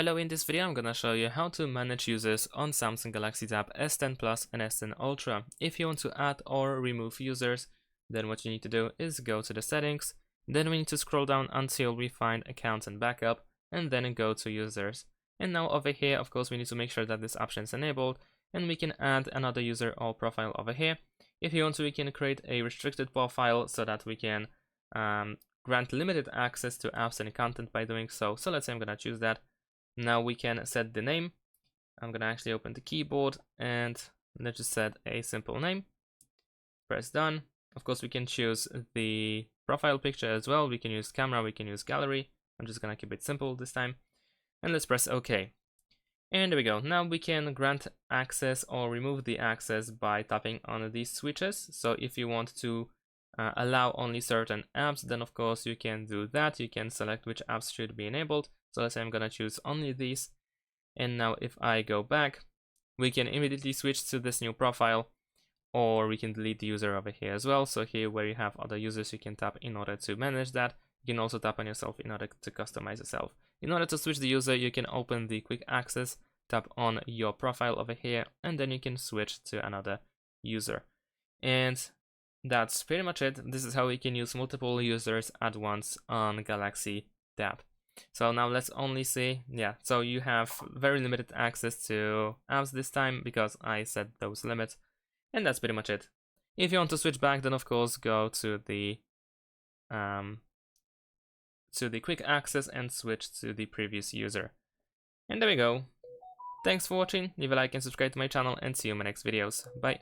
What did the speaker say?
Hello, in this video I'm gonna show you how to manage users on Samsung Galaxy Tab S10 Plus and S10 Ultra. If you want to add or remove users, then what you need to do is go to the settings, then we need to scroll down until we find accounts and backup, and then go to users. And now over here, of course, we need to make sure that this option is enabled, and we can add another user or profile over here. If you want to, we can create a restricted profile so that we can grant limited access to apps and content by doing so. So let's say I'm gonna choose that. Now we can set the name. I'm gonna actually open the keyboard and let's just set a simple name. Press done. Of course, we can choose the profile picture as well. We can use camera, we can use gallery. I'm just gonna keep it simple this time. And let's press OK. And there we go. Now we can grant access or remove the access by tapping on these switches. So if you want to allow only certain apps, then of course you can do that. You can select which apps should be enabled. So let's say I'm gonna choose only these. And now if I go back, we can immediately switch to this new profile, or we can delete the user over here as well. So here where you have other users, you can tap in order to manage that. You can also tap on yourself in order to customize yourself. In order to switch the user, you can open the quick access, tap on your profile over here, and then you can switch to another user. And that's pretty much it. This is how we can use multiple users at once on Galaxy Tab. So now let's only see, so you have very limited access to apps this time because I set those limits, and that's pretty much it. If you want to switch back, then of course go to the quick access and switch to the previous user. And there we go. Thanks for watching, leave a like and subscribe to my channel, and see you in my next videos. Bye.